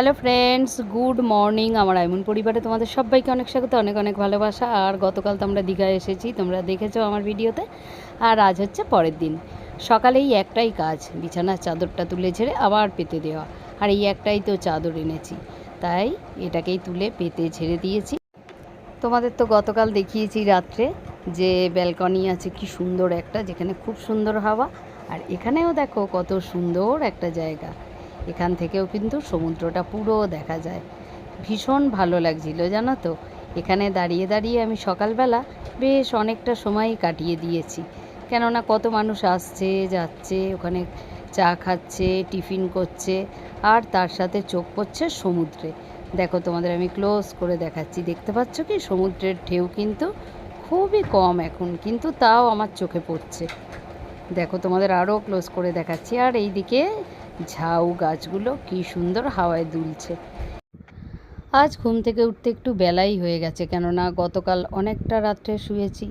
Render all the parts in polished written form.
Hello friends, good morning. আমার আইমন পরিবারে তোমাদের সবাইকে অনেক স্বাগত, অনেক অনেক ভালোবাসা। আর গতকাল তো আমরা দীঘায় এসেছি, তোমরা দেখেছো আমার ভিডিওতে। আর আজ হচ্ছে পরের দিন। সকালেই একটাই কাজ, বিছানার চাদরটা তুলে ছেড়ে আবার পেতে দেওয়া। আর এই একটাই তো চাদর এনেছি, তাই এটাকেই তুলে পেতে ছেড়ে দিয়েছি। তোমাদের তো গতকাল দেখিয়েছি রাত্রে যে ব্যালকনি আছে কি সুন্দর একটা, যেখানে খুব সুন্দর হাওয়া। আর এখানেও দেখো কত সুন্দর একটা জায়গা, এখান থেকেও কিন্তু সমুদ্রটা পুরো দেখা যায়। ভীষণ ভালো লাগছিল জানো তো। এখানে দাঁড়িয়ে দাঁড়িয়ে আমি সকালবেলা বেশ অনেকটা সময় কাটিয়ে দিয়েছি, কেননা কত মানুষ আসছে যাচ্ছে, ওখানে চা খাচ্ছে, টিফিন করছে, আর তার সাথে চোখ পড়ছে সমুদ্রে। দেখো তোমাদের আমি ক্লোজ করে দেখাচ্ছি, দেখতে পাচ্ছ কি সমুদ্রের ঢেউ কিন্তু খুবই কম এখন, কিন্তু তাও আমার চোখে পড়ছে। দেখো তোমাদের আরও ক্লোজ করে দেখাচ্ছি। আর এই দিকে ঝাউ গাছগুলো কি সুন্দর হাওয়ায় দুলছে। আজ ঘুম থেকে উঠতে একটু বেলাই হয়ে গেছে, কেননা গতকাল অনেকটা রাত্রে শুয়েছি।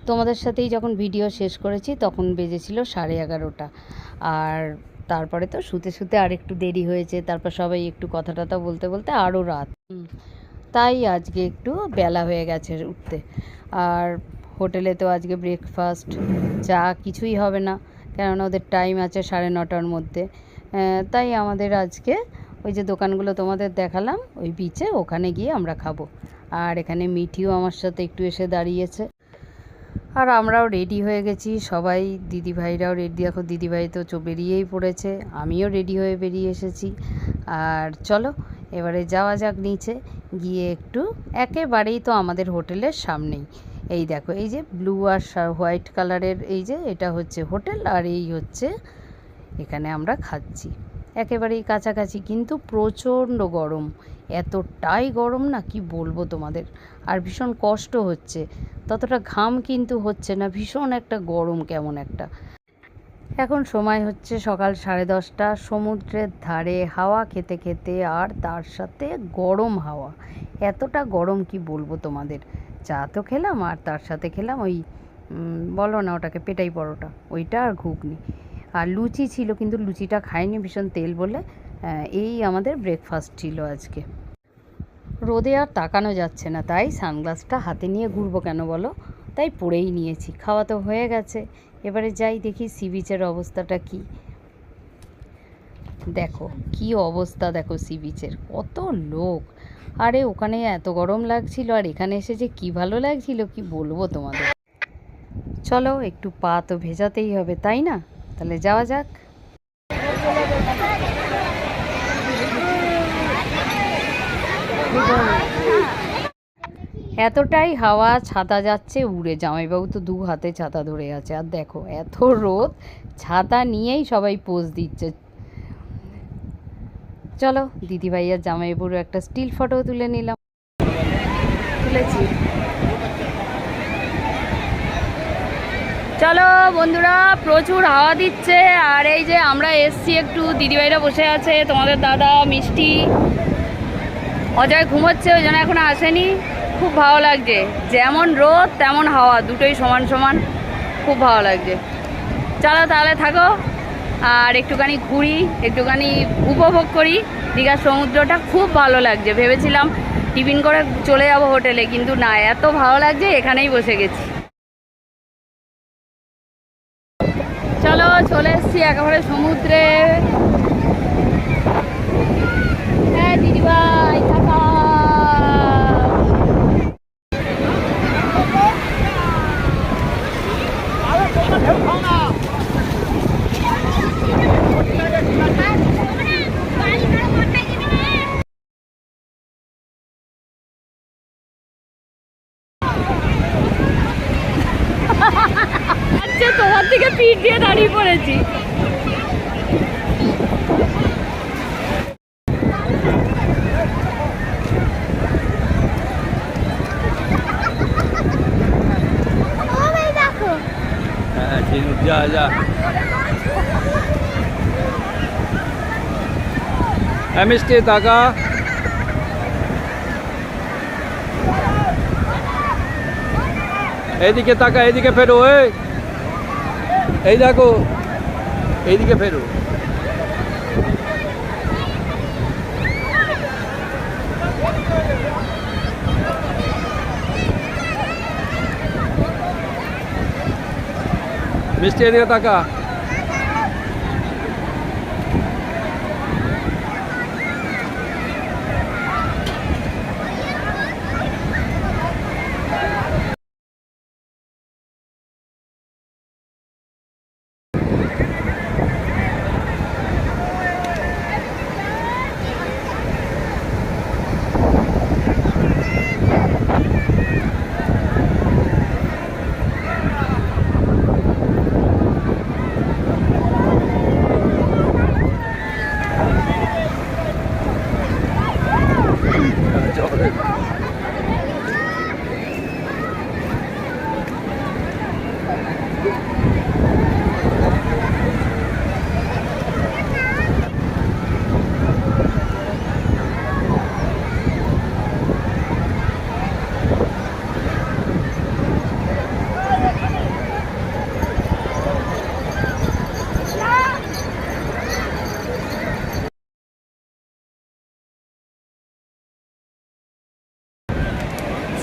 তোমাদের সাথেই যখন ভিডিও শেষ করেছি তখন বেজেছিল 11:30। আর তারপরে তো শুতে শুতে আর একটু দেরি হয়েছে, তারপর সবাই একটু কথা টথা বলতে বলতে আরও রাত। তাই আজকে একটু বেলা হয়ে গেছে উঠতে। আর হোটেলে তো আজকে ব্রেকফাস্ট চা কিছুই হবে না, কেননা ওদের টাইম আছে 9:30-র মধ্যে। তাই আমাদের আজকে ওই যে দোকানগুলো তোমাদের দেখালাম ওই বিচে, ওখানে গিয়ে আমরা খাবো। আর এখানে মিঠিও আমার সাথে একটু এসে দাঁড়িয়েছে। আর আমরাও রেডি হয়ে গেছি সবাই, দিদিভাইরাও রেডি। দেখো দিদিভাই তো বেরিয়েই পড়েছে, আমিও রেডি হয়ে বেরিয়ে এসেছি। আর চলো এবারে যাওয়া যাক নিচে গিয়ে একটু, একেবারেই তো আমাদের হোটেলের সামনেই। এই দেখো এই যে ব্লু আর হোয়াইট কালারের, এই যে এটা হচ্ছে হোটেল, আর এই হচ্ছে এখানে আমরা খাচ্ছি। একেবারেই কাছাকাছি, কিন্তু প্রচণ্ড গরম, এতটাই গরম না কি বলবো তোমাদের। আর ভীষণ কষ্ট হচ্ছে, ততটা ঘাম কিন্তু হচ্ছে না, ভীষণ একটা গরম কেমন একটা। এখন সময় হচ্ছে সকাল 10:30, সমুদ্রের ধারে হাওয়া খেতে খেতে, আর তার সাথে গরম হাওয়া, এতটা গরম কি বলবো তোমাদের। চা তো খেলাম, আর তার সাথে খেলাম ওই বলো না ওটাকে, পেটাই পরোটা, ওইটা আর ঘুগনি। আর লুচি ছিল, কিন্তু লুচিটা খাইনি, ভীষণ তেল বলে। এই আমাদের ব্রেকফাস্ট ছিল আজকে। রোদে আর তাকানো যাচ্ছে না, তাই সানগ্লাসটা হাতে নিয়ে ঘুরবো কেন বলো, তাই পরেই নিয়েছি। খাওয়া তো হয়ে গেছে, এবারে যাই দেখি সি বিচের অবস্থাটা কি। দেখো কি অবস্থা, দেখো সি বিচের কত লোক। আরে ওখানে এত গরম লাগছিল, আর এখানে এসে যে কী ভালো লাগছিল কি বলবো তোমাদের। চলো একটু পা তো ভেজাতেই হবে, তাই না? তাহলে যাওয়া যাক। এতটাই হাওয়া, ছাতা যাচ্ছে উড়ে, জামাইবাবু তো 2 হাতে ছাতা ধরে আছে। আর দেখো এত রোদ, ছাতা নিয়েই সবাই পোজ দিচ্ছে। চলো দিদিভাই আর জামাইবাবুর একটা স্টিল ফটো তুলে নিলাম, তুলেছি। চলো বন্ধুরা, প্রচুর হাওয়া দিচ্ছে। আর এই যে আমরা এসছি একটু, দিদিভাইরা বসে আছে, তোমাদের দাদা মিষ্টি, অজয় ঘুমোচ্ছে, ওই জন্য এখনো আসেনি। খুব ভালো লাগছে, যেমন রোদ তেমন হাওয়া, দুটোই সমান সমান, খুব ভালো লাগছে। চলো তাহলে থাকো, আর একটুখানি ঘুরি, একটুখানি উপভোগ করি দীঘার সমুদ্রটা। খুব ভালো লাগছে, ভেবেছিলাম টিফিন করে চলে যাব হোটেলে, কিন্তু না, এত ভালো লাগছে এখানেই বসে গেছি। চলো চলে এসছি একেবারে সমুদ্রে। হ্যাঁ দিদিভাই থাকা। আচ্ছা তোমার দিকে পিঠ দিয়ে দাঁড়িয়ে পড়েছি। যা যা মিষ্টি টাকা। এইদিকে তাকা, এইদিকে ফেরো, এই দেখো এইদিকে ফেরো। মিষ্টি এদিকে তাকা।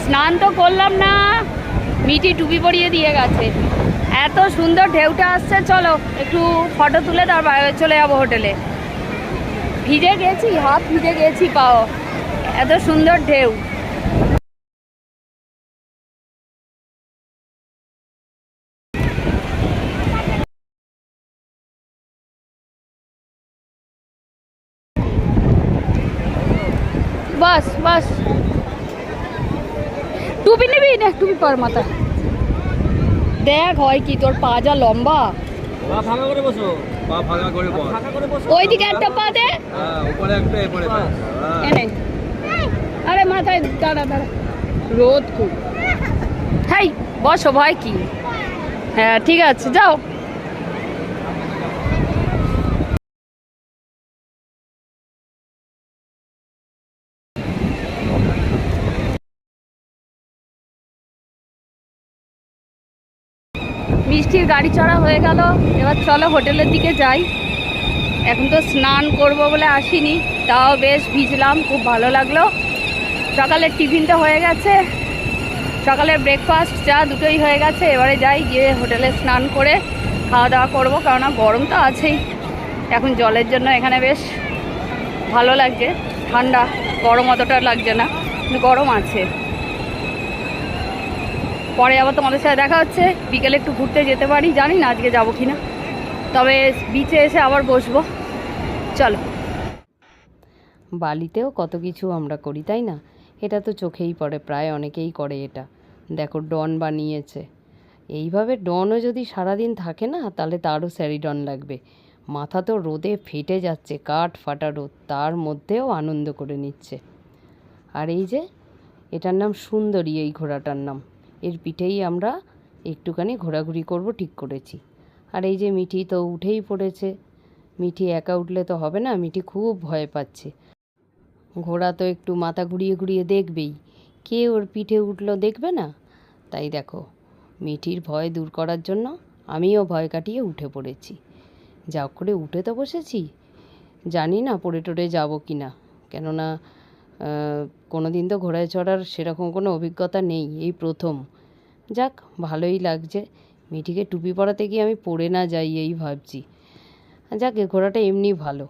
স্নান তো করলাম না, মিটি টুপি পরিয়ে দিয়ে গেছে। এত সুন্দর ঢেউটা আসছে, চলো একটু ফটো তুলে তারপর চলে যাবো হোটেলে। ভিজে গেছি, হাত ভিজে গেছি, পাও এত সুন্দর ঢেউ। বাস বাস, টুপি নিবি না? টুপি পর মাথা। দেখ হয় কি, তোর পা যা লম্বা। পা ফাঁকা করে বসো, পা ফাঁকা করে বস। ওইদিকে একটা পা দে, হ্যাঁ, উপরে একটা এপারে একটা। এনে। আরে মাথায় দাঁড়া দাঁড়া, রোদ খুব। হাই বসো, ভয় কি? হ্যাঁ ঠিক আছে, যাও। মিষ্টির গাড়ি চড়া হয়ে গেল, এবার চলো হোটেলের দিকে যাই। এখন তো স্নান করব বলে আসিনি, তাও বেশ ভিজলাম, খুব ভালো লাগলো। সকালের টিফিনটা হয়ে গেছে, সকালের ব্রেকফাস্ট চা দুটোই হয়ে গেছে। এবারে যাই, গিয়ে হোটেলে স্নান করে খাওয়া দাওয়া করবো, কেননা গরম তো আছেই। এখন জলের জন্য এখানে বেশ ভালো লাগছে, ঠান্ডা, গরম অতটা লাগছে না, কিন্তু গরম আছে। পরে আবার তোমাদের সাথে দেখা হচ্ছে, বিকেলে একটু ঘুরতে যেতে পারি, জানি না আজকে যাবো কিনা, তবে বিচে এসে আবার বসবো। চলো। বালিতেও কত কিছু আমরা করি, তাই না? এটা তো চোখেই পড়ে, প্রায় অনেকেই করে এটা। দেখো ডন বানিয়েছে। এইভাবে ডনও যদি সারাদিন থাকে না, তাহলে তারও স্যারিডন লাগবে। মাথা তো রোদে ফেটে যাচ্ছে, কাঠ ফাটা রোদ, তার মধ্যেও আনন্দ করে নিচ্ছে। আর এই যে এটার নাম সুন্দরী, এই ঘোড়াটার নাম। এর পিঠেই আমরা একটুখানি ঘোরাঘুরি করব ঠিক করেছি। আর এই যে মিঠি তো উঠেই পড়েছে। মিঠি একা উঠলে তো হবে না, মিঠি খুব ভয় পাচ্ছে। ঘোড়া তো একটু মাথা ঘুরিয়ে ঘুরিয়ে দেখবেই, কে ওর পিঠে উঠলো দেখবে না? তাই দেখো, মিঠির ভয় দূর করার জন্য আমিও ভয় কাটিয়ে উঠে পড়েছি। যা করে উঠে তো বসেছি, জানি না পড়ে টড়ে যাবো কি না, কেননা কোনো দিন তো ঘোড়ায় চড়ার সেরকম কোনো অভিজ্ঞতা নেই, এই প্রথম। যাক, ভালোই লাগছে। মিঠিকে টুপি পরাতে গিয়ে আমি পড়ে না যাই এই ভাবছি। যাক, ঘোড়াটা এমনি ভালো।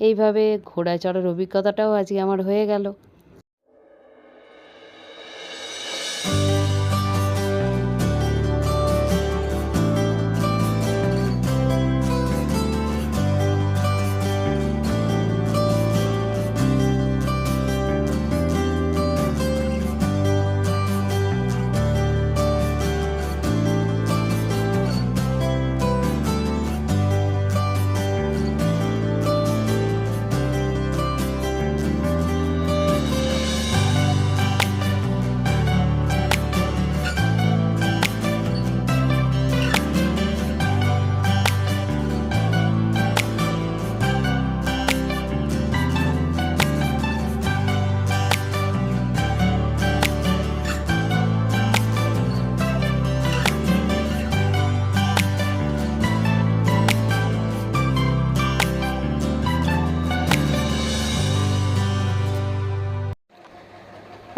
এইভাবে ঘোড়ায় চড়ার অভিজ্ঞতাটাও আজকে আমার হয়ে গেল।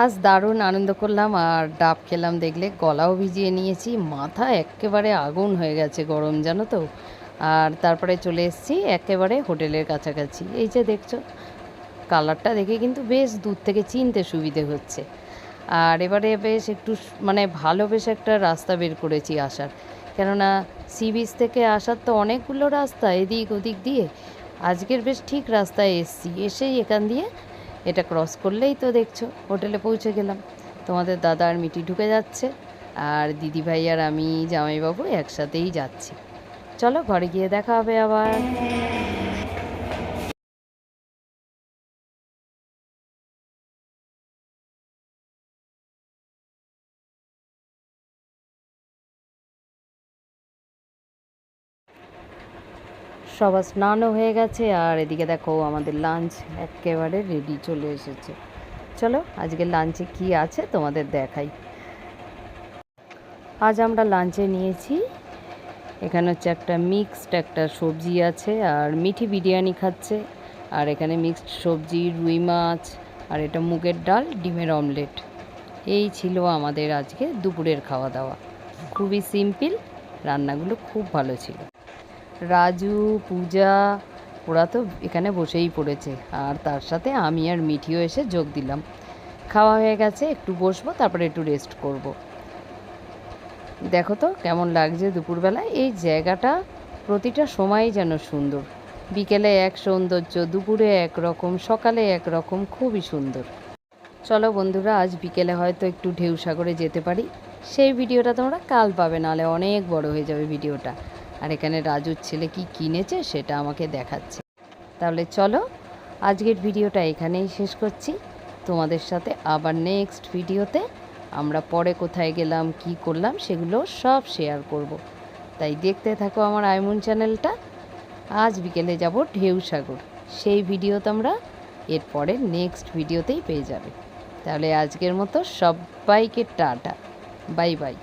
আজ দারুণ আনন্দ করলাম আর ডাব খেলাম, দেখলে গলাও ভিজিয়ে নিয়েছি, মাথা একেবারে আগুন হয়ে গেছে গরম, জানো তো। আর তারপরে চলে এসেছি একেবারে হোটেলের কাছাকাছি। এই যে দেখছো, কালারটা দেখে কিন্তু বেশ দূর থেকে চিনতে সুবিধে হচ্ছে। আর এবারে বেশ একটু মানে ভালো বেশ একটা রাস্তা বের করেছি আসার, কেননা সি বিচ থেকে আসার তো অনেকগুলো রাস্তা এদিক ওদিক দিয়ে। আজকের বেশ ঠিক রাস্তায় এসছি, এসেই এখান দিয়ে এটা ক্রস করলেই তো দেখছো হোটেলে পৌঁছে গেলাম। তোমাদের দাদা আর মিটি ঢুকে যাচ্ছে, আর দিদিভাই আর আমি জামাইবাবু একসাথেই যাচ্ছি। চলো ঘরে গিয়ে দেখা হবে আবার। সবার স্নানও হয়ে গেছে, আর এদিকে দেখো আমাদের লাঞ্চ একেবারে রেডি চলে এসেছে। চলো আজকে লাঞ্চে কি আছে তোমাদের দেখাই। আজ আমরা লাঞ্চে নিয়েছি, এখানে হচ্ছে একটা মিক্সড একটা সবজি আছে, আর মিঠি বিরিয়ানি খাচ্ছে, আর এখানে মিক্সড সবজি, রুই মাছ, আর এটা মুগের ডাল, ডিমের অমলেট। এই ছিল আমাদের আজকে দুপুরের খাওয়া দাওয়া। খুবই সিম্পল, রান্নাগুলো খুব ভালো ছিল। রাজু, পূজা, ওরা তো এখানে বসেই পড়েছে, আর তার সাথে আমি আর মিঠিও এসে যোগ দিলাম। খাওয়া হয়ে গেছে, একটু বসবো, তারপরে একটু রেস্ট করব। দেখো তো কেমন লাগছে দুপুরবেলায় এই জায়গাটা, প্রতিটা সময়ই যেন সুন্দর। বিকেলে এক সৌন্দর্য, দুপুরে এক রকম, সকালে এক রকম, খুবই সুন্দর। চলো বন্ধুরা, আজ বিকেলে হয়তো একটু ঢেউ সাগরে যেতে পারি। সেই ভিডিওটা তোমরা কাল পাবে, নাহলে অনেক বড় হয়ে যাবে ভিডিওটা। আর এখানে রাজুর ছেলে কি কিনেছে সেটা আমাকে দেখাচ্ছে। তাহলে চলো আজকের ভিডিওটা এখানেই শেষ করছি। তোমাদের সাথে আবার নেক্সট ভিডিওতে আমরা পরে কোথায় গেলাম, কি করলাম, সেগুলো সব শেয়ার করব। তাই দেখতে থাকো আমার আইমুন চ্যানেলটা। আজ বিকেলে যাব ঢেউ সাগর, সেই ভিডিও তোমরা এরপরে নেক্সট ভিডিওতেই পেয়ে যাবে। তাহলে আজকের মতো সবাইকে টাটা, বাই বাই।